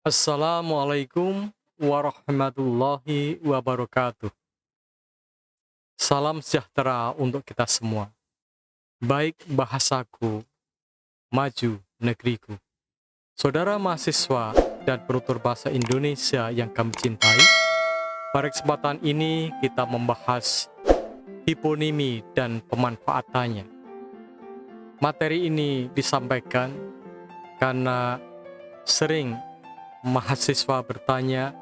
Assalamualaikum warahmatullahi wabarakatuh. Salam sejahtera untuk kita semua. Baik bahasaku, maju negeriku. Saudara mahasiswa dan penutur bahasa Indonesia yang kami cintai, pada kesempatan ini kita membahas hiponimi dan pemanfaatannya. Materi ini disampaikan karena sering mahasiswa bertanya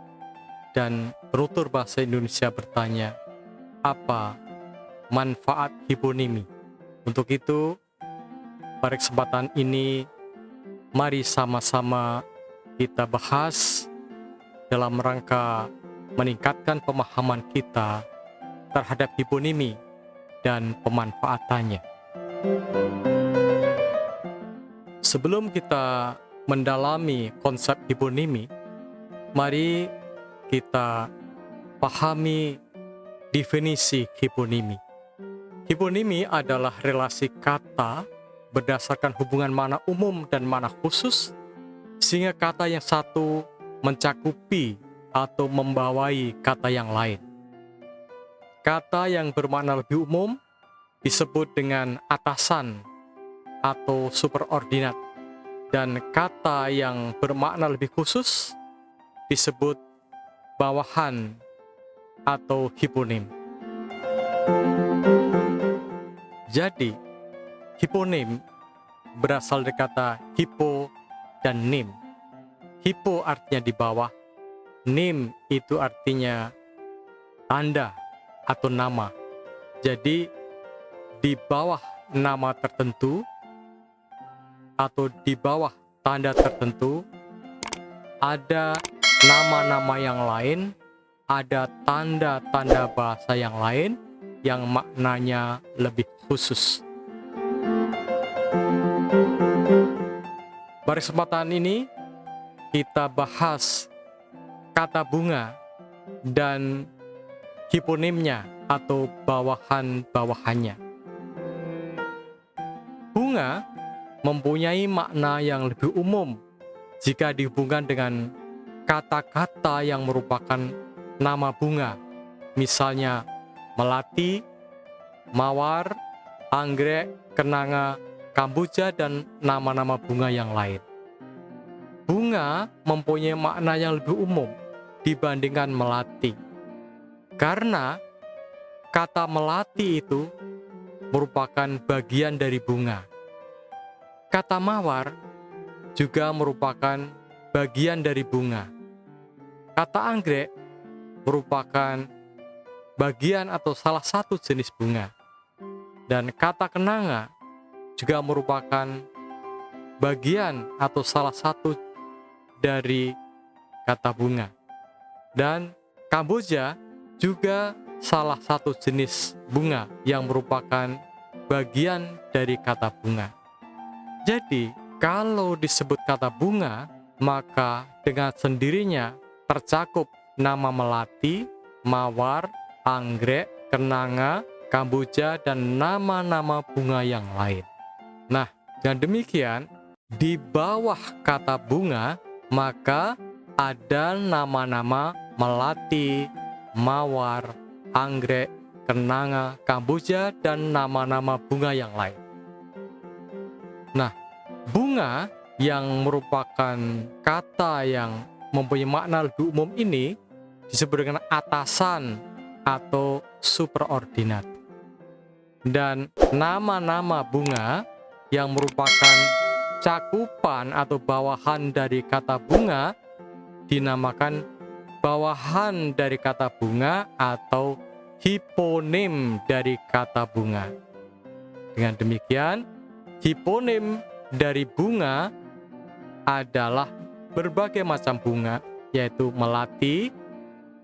dan penutur bahasa Indonesia bertanya, apa manfaat hiponimi? Untuk itu, pada kesempatan ini, mari sama-sama kita bahas dalam rangka meningkatkan pemahaman kita terhadap hiponimi dan pemanfaatannya. Sebelum kita mendalami konsep hiponimi, mari kita pahami definisi hiponimi. Hiponimi adalah relasi kata berdasarkan hubungan makna umum dan makna khusus, sehingga kata yang satu mencakupi atau membawai kata yang lain. Kata yang bermakna lebih umum disebut dengan atasan atau superordinat, dan kata yang bermakna lebih khusus disebut bawahan atau hiponim. Jadi, hiponim berasal dari kata hipo dan nim. Hipo artinya di bawah, nim itu artinya tanda atau nama. Jadi, di bawah nama tertentu atau di bawah tanda tertentu, ada nama-nama yang lain, ada tanda-tanda bahasa yang lain yang maknanya lebih khusus. Pada kesempatan ini, kita bahas kata bunga dan hiponimnya atau bawahan-bawahannya. Bunga mempunyai makna yang lebih umum jika dihubungkan dengan kata-kata yang merupakan nama bunga, misalnya melati, mawar, anggrek, kenanga, kamboja, dan nama-nama bunga yang lain. Bunga mempunyai makna yang lebih umum dibandingkan melati, karena kata melati itu merupakan bagian dari bunga. Kata mawar juga merupakan bagian dari bunga. Kata anggrek merupakan bagian atau salah satu jenis bunga. Dan kata kenanga juga merupakan bagian atau salah satu dari kata bunga. Dan kamboja juga salah satu jenis bunga yang merupakan bagian dari kata bunga. Jadi, kalau disebut kata bunga, maka dengan sendirinya tercakup nama melati, mawar, anggrek, kenanga, kamboja, dan nama-nama bunga yang lain. Nah, dengan demikian, di bawah kata bunga, maka ada nama-nama melati, mawar, anggrek, kenanga, kamboja, dan nama-nama bunga yang lain. Nah, bunga yang merupakan kata yang mempunyai makna lebih umum ini disebut dengan atasan atau superordinat. Dan nama-nama bunga yang merupakan cakupan atau bawahan dari kata bunga dinamakan bawahan dari kata bunga atau hiponim dari kata bunga. Dengan demikian, hiponim dari bunga adalah berbagai macam bunga, yaitu melati,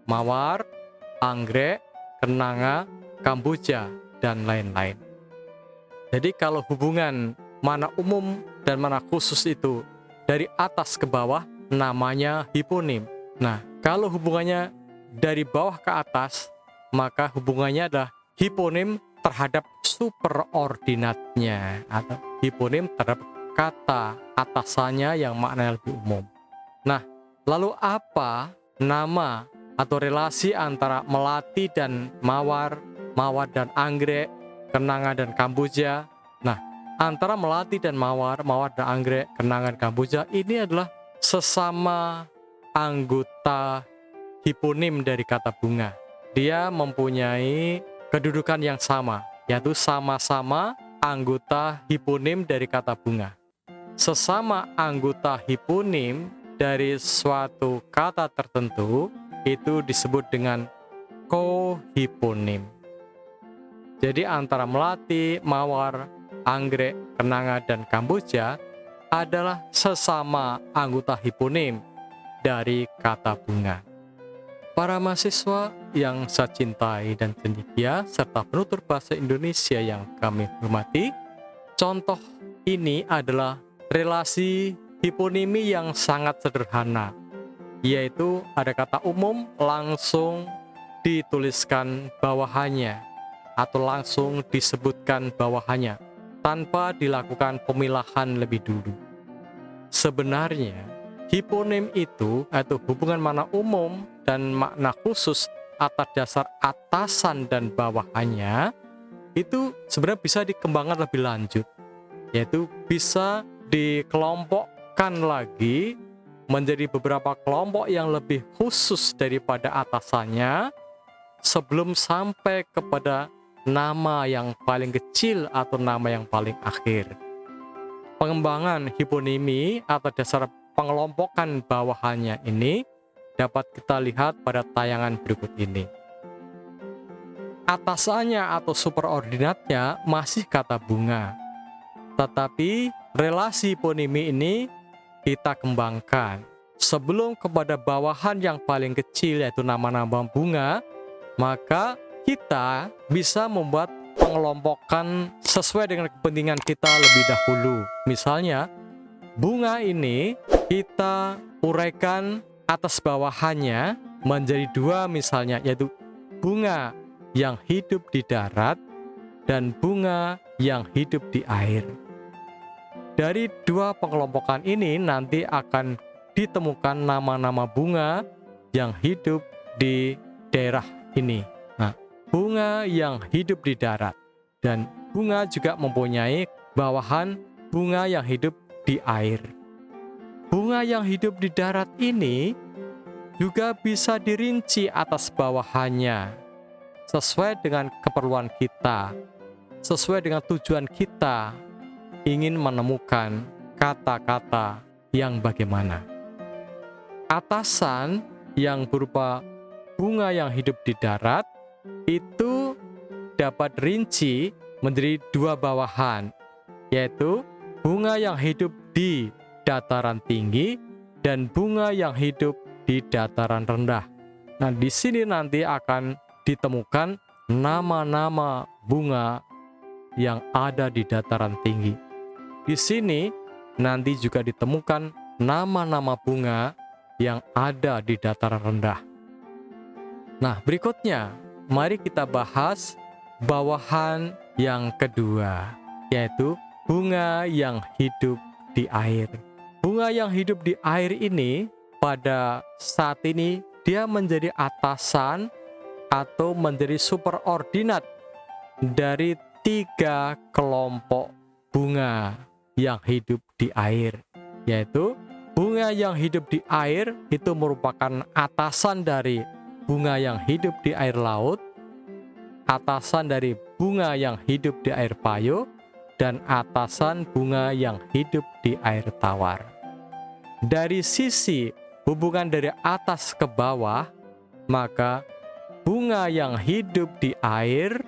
mawar, anggrek, kenanga, kamboja, dan lain-lain. Jadi kalau hubungan mana umum dan mana khusus itu dari atas ke bawah, namanya hiponim. Nah, kalau hubungannya dari bawah ke atas, maka hubungannya adalah hiponim terhadap superordinatnya atau hiponim terhadap kata atasannya yang maknanya lebih umum. Nah, Lalu apa nama atau relasi antara melati dan mawar, mawar dan anggrek, kenanga dan kamboja? Nah, antara melati dan mawar, mawar dan anggrek, kenanga dan kamboja ini adalah sesama anggota hiponim dari kata bunga. Dia mempunyai kedudukan yang sama, yaitu sama-sama anggota hiponim dari kata bunga. Sesama anggota hiponim dari suatu kata tertentu itu disebut dengan kohiponim. Jadi antara melati, mawar, anggrek, kenanga, dan kamboja adalah sesama anggota hiponim dari kata bunga. Para mahasiswa yang saya cintai dan cendekia serta penutur bahasa Indonesia yang kami hormati, contoh ini adalah relasi hiponimi yang sangat sederhana, yaitu ada kata umum langsung dituliskan bawahannya atau langsung disebutkan bawahannya tanpa dilakukan pemilahan lebih dulu. Sebenarnya hiponim itu atau hubungan makna umum dan makna khusus atas dasar atasan dan bawahannya itu sebenarnya bisa dikembangkan lebih lanjut, yaitu bisa dikelompokkan lagi menjadi beberapa kelompok yang lebih khusus daripada atasannya sebelum sampai kepada nama yang paling kecil atau nama yang paling akhir. Pengembangan hiponimi atau dasar pengelompokan bawahannya ini dapat kita lihat pada tayangan berikut ini. Atasannya atau superordinatnya masih kata bunga, tetapi relasi hiponimi ini kita kembangkan. Sebelum kepada bawahan yang paling kecil yaitu nama-nama bunga, maka kita bisa membuat pengelompokan sesuai dengan kepentingan kita lebih dahulu. Misalnya, bunga ini kita uraikan atas bawahannya menjadi dua misalnya, yaitu bunga yang hidup di darat dan bunga yang hidup di air. Dari dua pengelompokan ini nanti akan ditemukan nama-nama bunga yang hidup di daerah ini. Nah, bunga yang hidup di darat dan bunga juga mempunyai bawahan bunga yang hidup di air. Bunga yang hidup di darat ini juga bisa dirinci atas bawahannya sesuai dengan keperluan kita, sesuai dengan tujuan kita ingin menemukan kata-kata yang bagaimana. Atasan yang berupa bunga yang hidup di darat itu dapat rinci menjadi dua bawahan, yaitu bunga yang hidup di dataran tinggi dan bunga yang hidup di dataran rendah. Nah, di sini nanti akan ditemukan nama-nama bunga yang ada di dataran tinggi. Di sini nanti juga ditemukan nama-nama bunga yang ada di dataran rendah. Nah, berikutnya mari kita bahas bawahan yang kedua, yaitu bunga yang hidup di air. Bunga yang hidup di air ini pada saat ini dia menjadi atasan atau menjadi superordinat dari tiga kelompok bunga yang hidup di air, yaitu bunga yang hidup di air itu merupakan atasan dari bunga yang hidup di air laut, atasan dari bunga yang hidup di air payo, dan atasan bunga yang hidup di air tawar. Dari sisi hubungan dari atas ke bawah, maka bunga yang hidup di air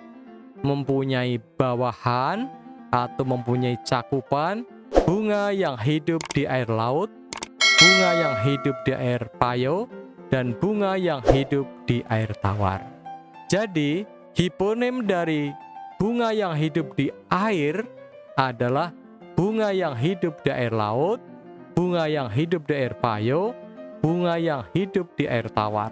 mempunyai bawahan atau mempunyai cakupan bunga yang hidup di air laut, bunga yang hidup di air payo, dan bunga yang hidup di air tawar. Jadi, hiponim dari bunga yang hidup di air adalah bunga yang hidup di air laut, bunga yang hidup di air payo, bunga yang hidup di air tawar.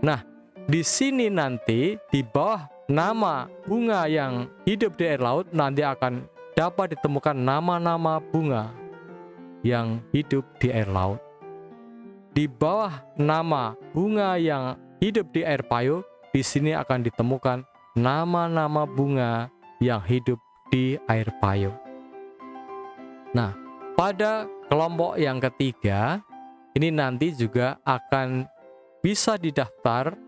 Nah, di sini nanti di bawah nama bunga yang hidup di air laut nanti akan dapat ditemukan nama-nama bunga yang hidup di air laut. di bawah nama bunga yang hidup di air payau, di sini akan ditemukan nama-nama bunga yang hidup di air payau. Nah, pada kelompok yang ketiga, ini nanti juga akan bisa didaftar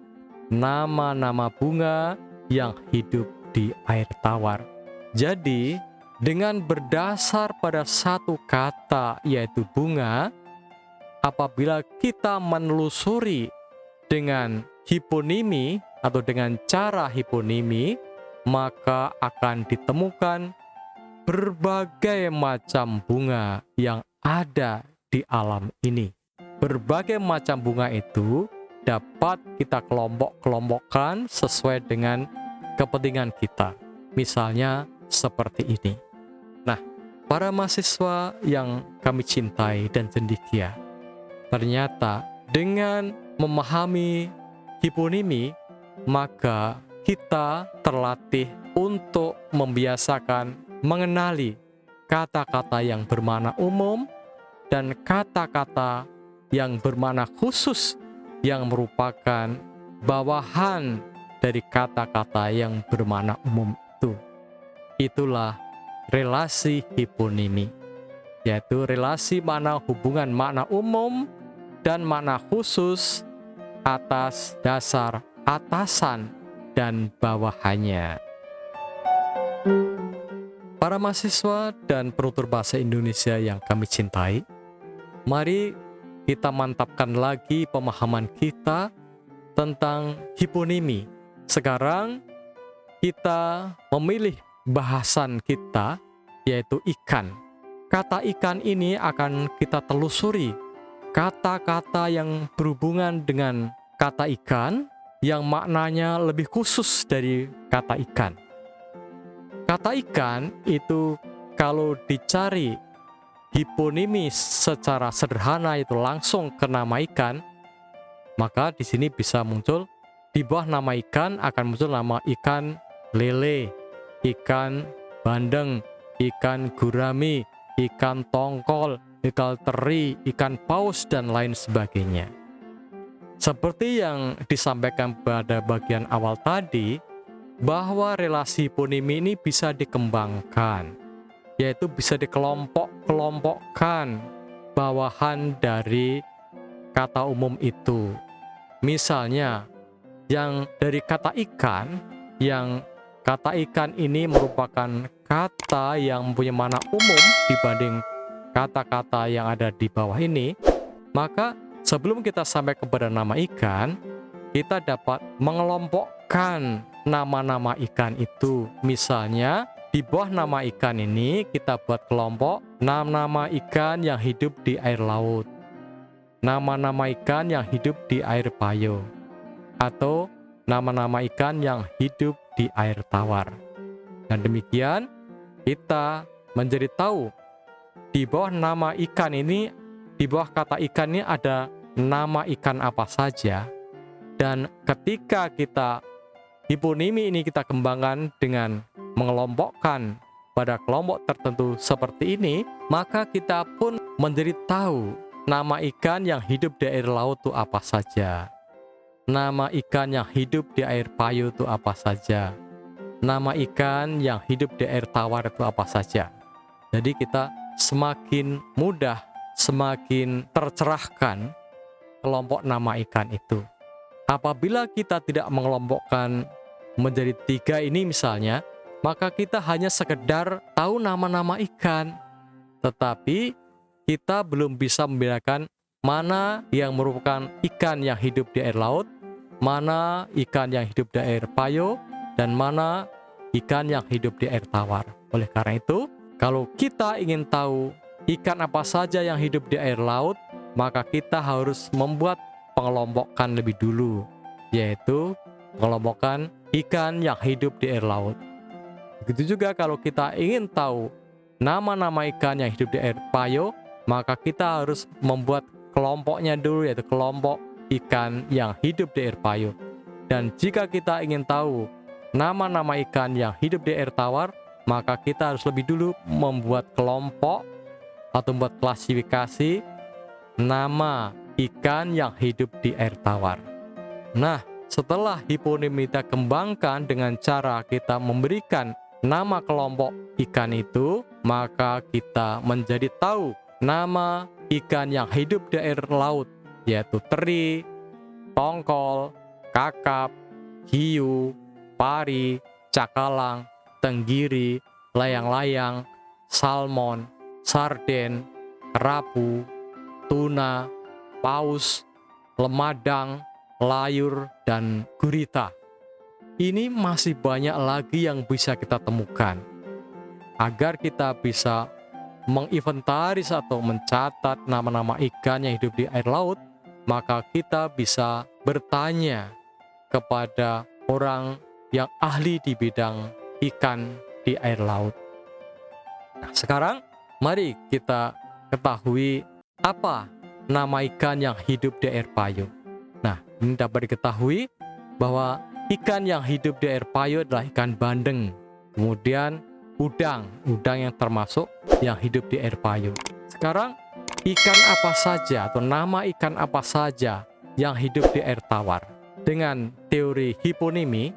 nama-nama bunga yang hidup di air tawar. Jadi, dengan berdasar pada satu kata yaitu bunga, apabila kita menelusuri dengan hiponimi atau dengan cara hiponimi, maka akan ditemukan berbagai macam bunga yang ada di alam ini. Berbagai macam bunga itu dapat kita kelompok-kelompokkan sesuai dengan kepentingan kita. Misalnya seperti ini. Nah, para mahasiswa yang kami cintai dan cendekia, ternyata dengan memahami hiponimi, maka kita terlatih untuk membiasakan mengenali kata-kata yang bermakna umum dan kata-kata yang bermakna khusus yang merupakan bawahan dari kata-kata yang bermakna umum itu. Itulah relasi hiponimi, yaitu relasi makna hubungan makna umum dan makna khusus atas dasar atasan dan bawahannya. Para mahasiswa dan penutur bahasa Indonesia yang kami cintai, mari kita mantapkan lagi pemahaman kita tentang hiponimi. Sekarang kita memilih bahasan kita, yaitu ikan. Kata ikan ini akan kita telusuri. Kata-kata yang berhubungan dengan kata ikan yang maknanya lebih khusus dari kata ikan. Kata ikan itu kalau dicari hiponimi secara sederhana itu langsung ke nama ikan, maka di sini bisa muncul di bawah nama ikan akan muncul nama ikan lele, ikan bandeng, ikan gurami, ikan tongkol, ikan teri, ikan paus, dan lain sebagainya. Seperti yang disampaikan pada bagian awal tadi, bahwa relasi hiponimi ini bisa dikembangkan, yaitu bisa dikelompok-kelompokkan bawahan dari kata umum itu. Misalnya, yang dari kata ikan, yang kata ikan ini merupakan kata yang mempunyai makna umum dibanding kata-kata yang ada di bawah ini, maka sebelum kita sampai kepada nama ikan, kita dapat mengelompokkan nama-nama ikan itu. Misalnya, di bawah nama ikan ini kita buat kelompok nama-nama ikan yang hidup di air laut, nama-nama ikan yang hidup di air payau, atau nama-nama ikan yang hidup di air tawar. Dan demikian kita menjadi tahu di bawah nama ikan ini, di bawah kata ikan ini ada nama ikan apa saja. Dan ketika kita hiponimi ini kita kembangkan dengan mengelompokkan pada kelompok tertentu seperti ini, maka kita pun menjadi tahu nama ikan yang hidup di air laut itu apa saja. Nama ikan yang hidup di air payau itu apa saja. Nama ikan yang hidup di air tawar itu apa saja. Jadi kita semakin mudah, semakin tercerahkan kelompok nama ikan itu. Apabila kita tidak mengelompokkan menjadi 3 ini misalnya, maka kita hanya sekedar tahu nama-nama ikan, tetapi kita belum bisa membedakan mana yang merupakan ikan yang hidup di air laut, mana ikan yang hidup di air payau, dan mana ikan yang hidup di air tawar. Oleh karena itu, kalau kita ingin tahu ikan apa saja yang hidup di air laut, maka kita harus membuat pengelompokan lebih dulu, yaitu pengelompokan ikan yang hidup di air laut. Begitu juga kalau kita ingin tahu nama-nama ikan yang hidup di air payau, maka kita harus membuat kelompoknya dulu, yaitu kelompok ikan yang hidup di air payau. Dan jika kita ingin tahu nama-nama ikan yang hidup di air tawar, maka kita harus lebih dulu membuat kelompok atau membuat klasifikasi nama ikan yang hidup di air tawar. Nah, setelah hiponimi kita kembangkan dengan cara kita memberikan nama kelompok ikan itu, maka kita menjadi tahu nama ikan yang hidup di air laut, yaitu teri, tongkol, kakap, hiu, pari, cakalang, tenggiri, layang-layang, salmon, sarden, kerapu, tuna, paus, lemadang, layur, dan gurita. Ini masih banyak lagi yang bisa kita temukan. Agar kita bisa menginventaris atau mencatat nama-nama ikan yang hidup di air laut, maka kita bisa bertanya kepada orang yang ahli di bidang ikan di air laut. Nah, sekarang mari kita ketahui apa nama ikan yang hidup di air payung. Nah, ini dapat diketahui bahwa ikan yang hidup di air payung adalah ikan bandeng. Kemudian udang yang termasuk yang hidup di air payung. Sekarang ikan apa saja atau nama ikan apa saja yang hidup di air tawar? Dengan teori hiponimi,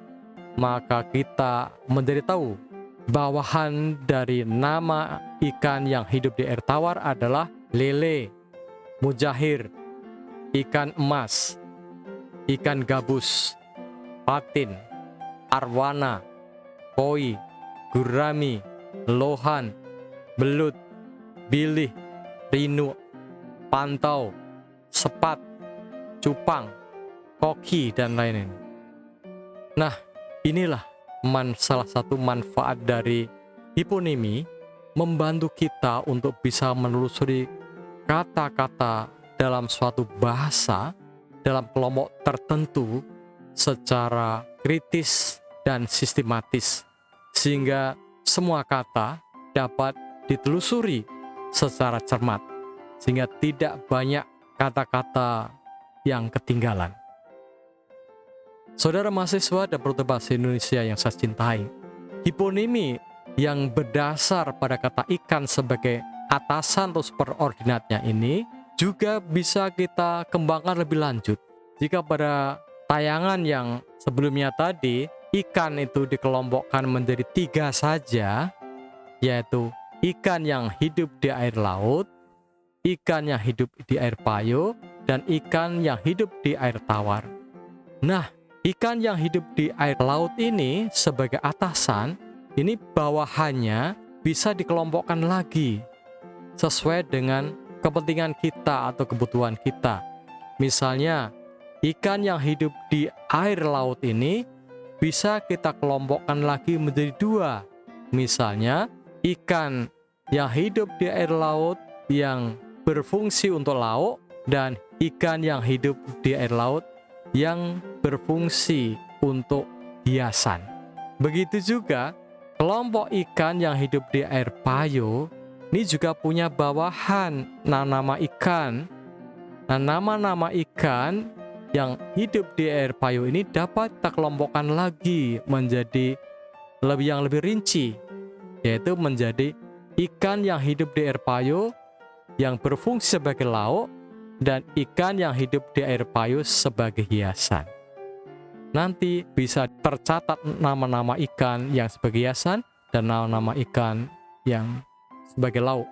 maka kita menjadi tahu bawahan dari nama ikan yang hidup di air tawar adalah lele, mujahir, ikan emas, ikan gabus, patin, arwana, koi, gurami, lohan, belut, bilih, rinu, pantau, sepat, cupang, koki, dan lain-lain. Nah, inilah salah satu manfaat dari hiponimi, membantu kita untuk bisa menelusuri kata-kata dalam suatu bahasa dalam kelompok tertentu secara kritis dan sistematis, sehingga semua kata dapat ditelusuri secara cermat, sehingga tidak banyak kata-kata yang ketinggalan. Saudara mahasiswa dan penutur bahasa Indonesia yang saya cintai, hiponimi yang berdasar pada kata ikan sebagai atasan atau superordinatnya ini juga bisa kita kembangkan lebih lanjut. Jika pada tayangan yang sebelumnya tadi, ikan itu dikelompokkan menjadi 3 saja, yaitu ikan yang hidup di air laut, ikan yang hidup di air payung, dan ikan yang hidup di air tawar. Nah, ikan yang hidup di air laut ini sebagai atasan, ini bawahannya bisa dikelompokkan lagi sesuai dengan kepentingan kita atau kebutuhan kita. Misalnya, ikan yang hidup di air laut ini bisa kita kelompokkan lagi menjadi 2. Misalnya, ikan yang hidup di air laut yang berfungsi untuk lauk dan ikan yang hidup di air laut yang berfungsi untuk hiasan. Begitu juga kelompok ikan yang hidup di air payung ini juga punya bawahan nama ikan. Nah, nama-nama ikan yang hidup di air payung ini dapat kita kelompokkan lagi menjadi yang lebih rinci, yaitu menjadi ikan yang hidup di air payung yang berfungsi sebagai lauk dan ikan yang hidup di air payung sebagai hiasan. Nanti bisa tercatat nama-nama ikan yang sebagai hiasan dan nama-nama ikan yang sebagai lauk.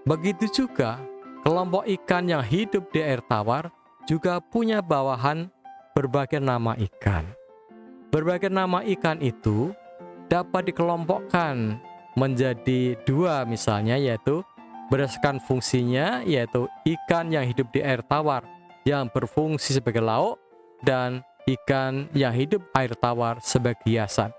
Begitu juga kelompok ikan yang hidup di air tawar juga punya bawahan berbagai nama ikan. Berbagai nama ikan itu dapat dikelompokkan menjadi 2 misalnya, yaitu berdasarkan fungsinya, yaitu ikan yang hidup di air tawar yang berfungsi sebagai lauk dan ikan yang hidup air tawar sebagai hiasan.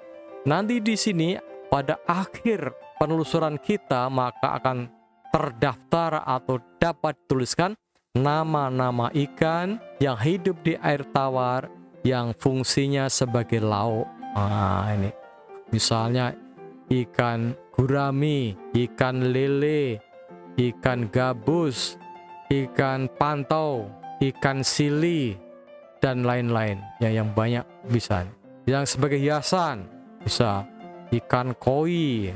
Nanti di sini pada akhir penelusuran kita maka akan terdaftar atau dapat dituliskan nama-nama ikan yang hidup di air tawar yang fungsinya sebagai lauk. Nah, ini misalnya ikan gurami, ikan lele, ikan gabus, ikan pantau, ikan sili, dan lain-lain ya, yang banyak bisa. Yang sebagai hiasan bisa ikan koi,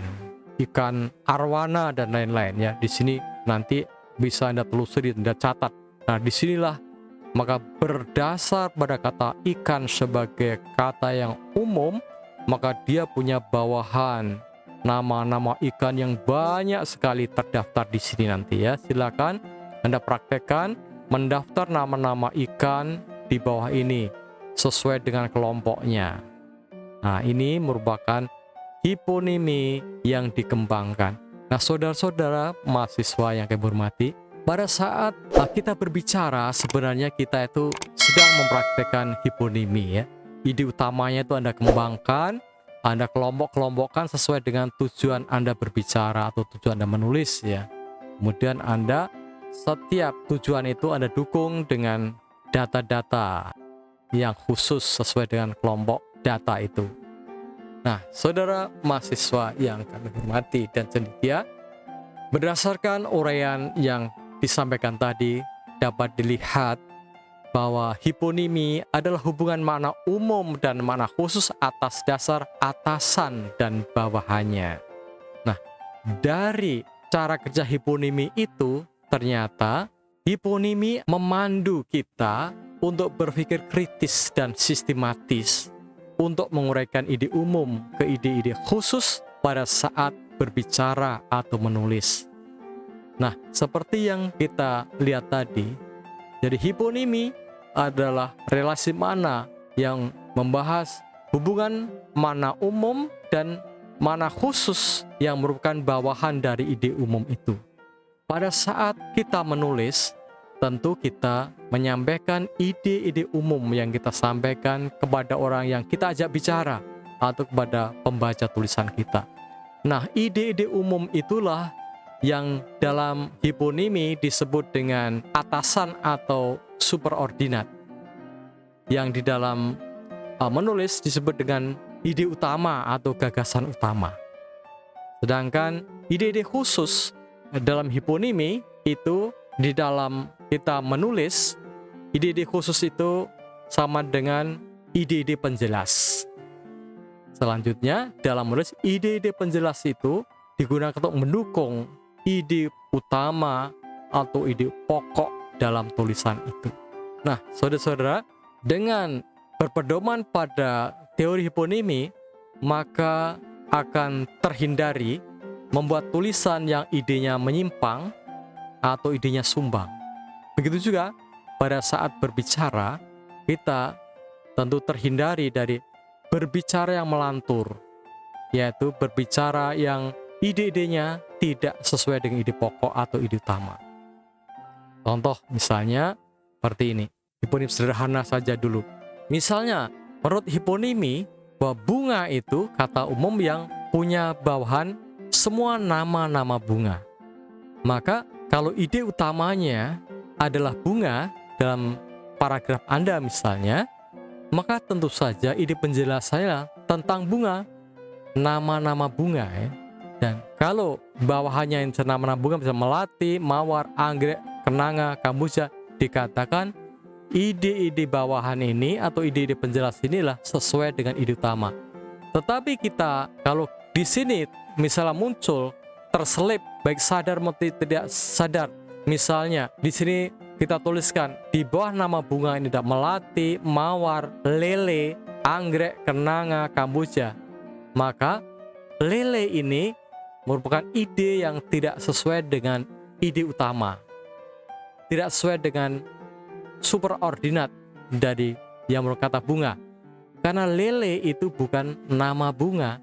ikan arwana, dan lain-lain ya. Di sini nanti bisa Anda telusuri, Anda catat Nah, disinilah maka berdasar pada kata ikan sebagai kata yang umum, maka dia punya bawahan nama-nama ikan yang banyak sekali terdaftar di sini nanti ya. Silakan Anda praktekkan mendaftar nama-nama ikan di bawah ini sesuai dengan kelompoknya. Nah, ini merupakan hiponimi yang dikembangkan. Nah, saudara-saudara mahasiswa yang kami hormati, pada saat kita berbicara sebenarnya kita itu sedang mempraktekkan hiponimi ya. Ide utamanya itu Anda kembangkan, Anda kelompok-kelompokkan sesuai dengan tujuan Anda berbicara atau tujuan Anda menulis ya. Kemudian Anda setiap tujuan itu Anda dukung dengan data-data yang khusus sesuai dengan kelompok data itu. Nah, saudara mahasiswa yang kami hormati dan cendekia, berdasarkan uraian yang disampaikan tadi, dapat dilihat bahwa hiponimi adalah hubungan makna umum dan makna khusus atas dasar atasan dan bawahannya. Nah, dari cara kerja hiponimi itu, ternyata hiponimi memandu kita untuk berpikir kritis dan sistematis, untuk menguraikan ide umum ke ide-ide khusus pada saat berbicara atau menulis. Nah, seperti yang kita lihat tadi, jadi hiponimi adalah relasi makna yang membahas hubungan makna umum dan makna khusus yang merupakan bawahan dari ide umum itu. Pada saat kita menulis, tentu kita menyampaikan ide-ide umum yang kita sampaikan kepada orang yang kita ajak bicara atau kepada pembaca tulisan kita. Nah, ide-ide umum itulah yang dalam hiponimi disebut dengan atasan atau superordinat. Yang di dalam menulis disebut dengan ide utama atau gagasan utama. Sedangkan ide-ide khusus dalam hiponimi itu di dalam kita menulis, ide-ide khusus itu sama dengan ide-ide penjelas. Selanjutnya, dalam menulis, ide-ide penjelas itu digunakan untuk mendukung ide utama atau ide pokok dalam tulisan itu. Nah, saudara-saudara, dengan berpedoman pada teori hiponimi, maka akan terhindari membuat tulisan yang idenya menyimpang atau idenya sumbang. Begitu juga pada saat berbicara, kita tentu terhindari dari berbicara yang melantur, yaitu berbicara yang ide-idenya tidak sesuai dengan ide pokok atau ide utama. Contoh misalnya seperti ini, hiponimi sederhana saja dulu. Misalnya, menurut hiponimi, bahwa bunga itu kata umum yang punya bawahan semua nama-nama bunga. Maka kalau ide utamanya adalah bunga dalam paragraf Anda misalnya, maka tentu saja ide penjelasannya tentang bunga, nama-nama bunga ya. Dan kalau bawahannya yang nama-nama bunga bisa melati, mawar, anggrek, kenanga, kambuja, dikatakan ide-ide bawahan ini atau ide-ide penjelas inilah sesuai dengan ide utama. Tetapi kita kalau di sini misalnya muncul terselip baik sadar maupun tidak sadar, misalnya di sini kita tuliskan di bawah nama bunga ini ada melati, mawar, lele, anggrek, kenanga, kambuja, maka lele ini merupakan ide yang tidak sesuai dengan ide utama, tidak sesuai dengan superordinat dari yang merupakan kata bunga. Karena lele itu bukan nama bunga,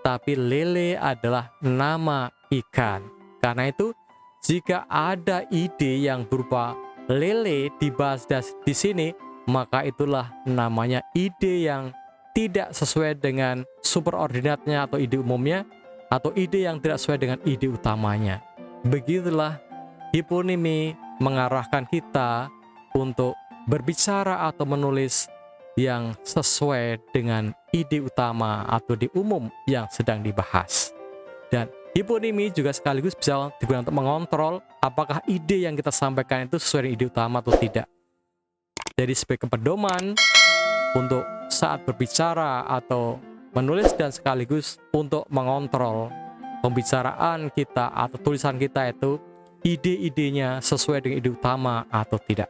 tapi lele adalah nama ikan. Karena itu, jika ada ide yang berupa lele dibahas di sini, maka itulah namanya ide yang tidak sesuai dengan superordinatnya atau ide umumnya, atau ide yang tidak sesuai dengan ide utamanya. Begitulah hiponimi mengarahkan kita untuk berbicara atau menulis yang sesuai dengan ide utama atau ide umum yang sedang dibahas. Dan hiponimi juga sekaligus bisa digunakan untuk mengontrol apakah ide yang kita sampaikan itu sesuai dengan ide utama atau tidak. Jadi sebagai pedoman untuk saat berbicara atau menulis dan sekaligus untuk mengontrol pembicaraan kita atau tulisan kita itu ide-idenya sesuai dengan ide utama atau tidak.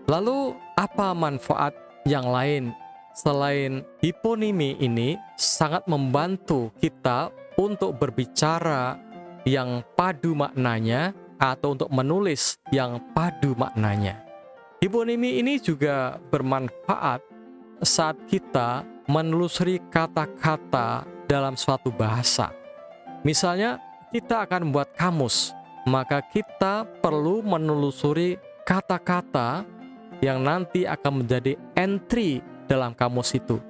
Lalu apa manfaat yang lain selain hiponimi ini sangat membantu kita untuk berbicara yang padu maknanya atau untuk menulis yang padu maknanya. Hiponimi ini juga bermanfaat saat kita menelusuri kata-kata dalam suatu bahasa. Misalnya, kita akan membuat kamus, maka kita perlu menelusuri kata-kata yang nanti akan menjadi entry dalam kamus itu.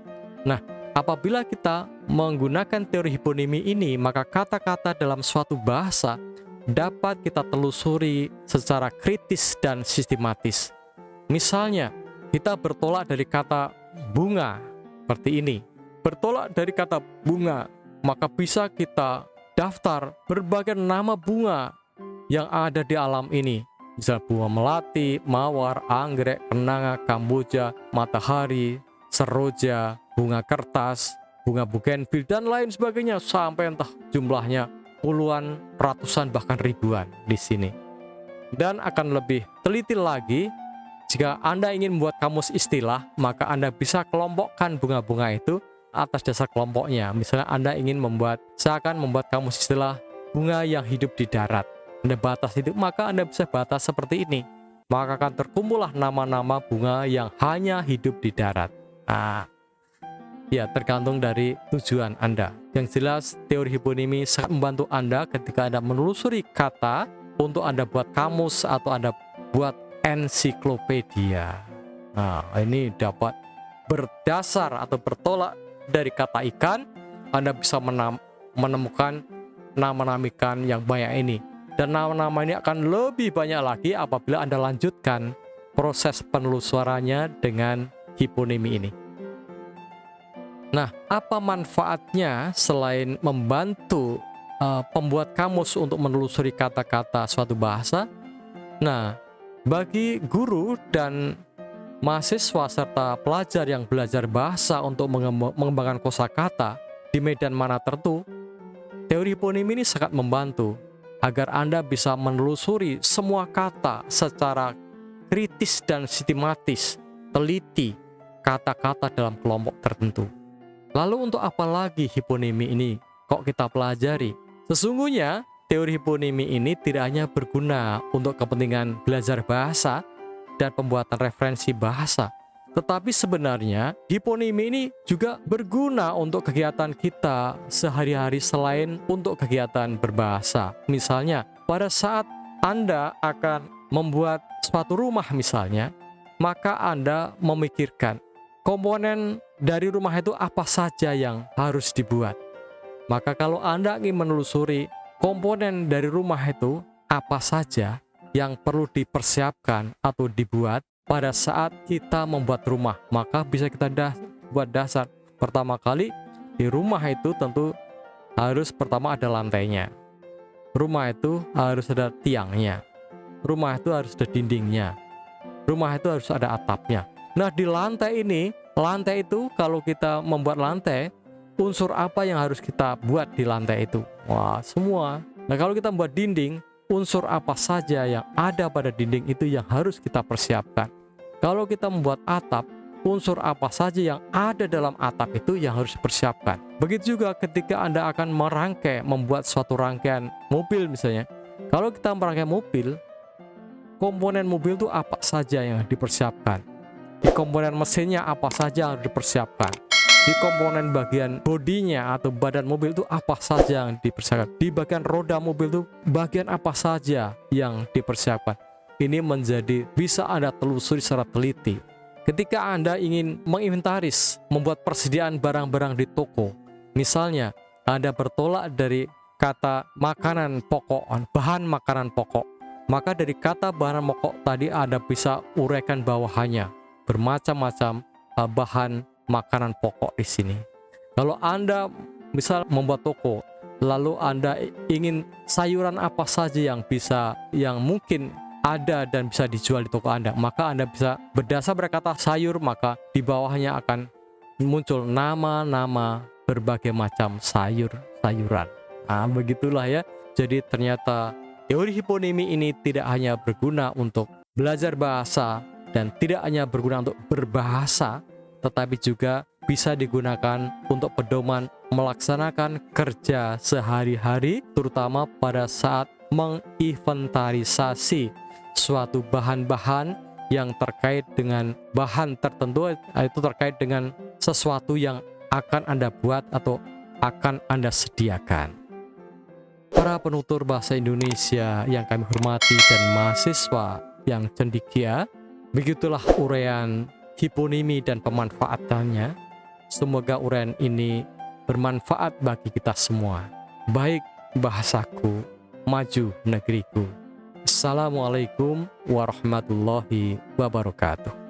Nah, apabila kita menggunakan teori hiponimi ini, maka kata-kata dalam suatu bahasa dapat kita telusuri secara kritis dan sistematis. Misalnya, kita bertolak dari kata bunga, seperti ini. Bertolak dari kata bunga, maka bisa kita daftar berbagai nama bunga yang ada di alam ini. Misal bunga melati, mawar, anggrek, kenanga, kamboja, matahari, seroja, bunga kertas, bunga bougainville, dan lain sebagainya, sampai entah jumlahnya puluhan, ratusan, bahkan ribuan di sini. Dan akan lebih teliti lagi, jika Anda ingin membuat kamus istilah, maka Anda bisa kelompokkan bunga-bunga itu atas dasar kelompoknya. Misalnya Anda ingin seakan membuat kamus istilah bunga yang hidup di darat. Anda batas itu, maka Anda bisa batas seperti ini. Maka akan terkumpullah nama-nama bunga yang hanya hidup di darat. Ya, tergantung dari tujuan Anda. Yang jelas, teori hiponimi sangat membantu Anda ketika Anda menelusuri kata untuk Anda buat kamus atau Anda buat ensiklopedia. Nah, ini dapat berdasar atau bertolak dari kata ikan, Anda bisa menemukan nama-nama ikan yang banyak ini. Dan nama-nama ini akan lebih banyak lagi apabila Anda lanjutkan proses penelusurannya dengan hiponimi ini. Nah, apa manfaatnya selain membantu pembuat kamus untuk menelusuri kata-kata suatu bahasa? Nah, bagi guru dan mahasiswa serta pelajar yang belajar bahasa untuk mengembangkan kosakata di medan mana tertentu, teori hiponimi ini sangat membantu agar Anda bisa menelusuri semua kata secara kritis dan sistematis, teliti kata-kata dalam kelompok tertentu. Lalu untuk apa lagi hiponimi ini kok kita pelajari? Sesungguhnya teori hiponimi ini tidak hanya berguna untuk kepentingan belajar bahasa dan pembuatan referensi bahasa, tetapi sebenarnya hiponimi ini juga berguna untuk kegiatan kita sehari-hari selain untuk kegiatan berbahasa. Misalnya, pada saat Anda akan membuat suatu rumah misalnya, maka Anda memikirkan komponen dari rumah itu apa saja yang harus dibuat. Maka kalau Anda ingin menelusuri komponen dari rumah itu apa saja yang perlu dipersiapkan atau dibuat pada saat kita membuat rumah, maka bisa kita buat dasar. Pertama kali di rumah itu tentu harus pertama ada lantainya. Rumah itu harus ada tiangnya. Rumah itu harus ada dindingnya. Rumah itu harus ada atapnya. Nah, di lantai ini, lantai itu kalau kita membuat lantai, unsur apa yang harus kita buat di lantai itu? Wah, semua. Nah, kalau kita membuat dinding, unsur apa saja yang ada pada dinding itu yang harus kita persiapkan. Kalau kita membuat atap, unsur apa saja yang ada dalam atap itu yang harus dipersiapkan. Begitu juga ketika Anda akan membuat suatu rangkaian mobil misalnya. Kalau kita merangkai mobil, komponen mobil itu apa saja yang dipersiapkan. Di komponen mesinnya apa saja yang harus dipersiapkan. Di komponen bagian bodinya atau badan mobil itu apa saja yang dipersiapkan. Di bagian roda mobil itu bagian apa saja yang dipersiapkan. Ini menjadi bisa Anda telusuri secara teliti. Ketika Anda ingin menginventaris, membuat persediaan barang-barang di toko, misalnya Anda bertolak dari kata makanan pokok, bahan makanan pokok, maka dari kata bahan pokok tadi Anda bisa uraikan bawahannya, bermacam-macam bahan makanan pokok di sini. Kalau Anda misal membuat toko, lalu Anda ingin sayuran apa saja yang mungkin ada dan bisa dijual di toko Anda, maka Anda bisa berdasar berkata sayur, maka di bawahnya akan muncul nama-nama berbagai macam sayuran. Nah, begitulah ya. Jadi ternyata Teori hiponimi ini tidak hanya berguna untuk belajar bahasa dan tidak hanya berguna untuk berbahasa, tetapi juga bisa digunakan untuk pedoman melaksanakan kerja sehari-hari, terutama pada saat menginventarisasi suatu bahan-bahan yang terkait dengan bahan tertentu, itu terkait dengan sesuatu yang akan Anda buat atau akan Anda sediakan. Para penutur bahasa Indonesia yang kami hormati dan mahasiswa yang cendekia, begitulah uraian hiponimi dan pemanfaatannya. Semoga uraian ini bermanfaat bagi kita semua. Baik bahasaku, maju negeriku. Assalamualaikum warahmatullahi wabarakatuh.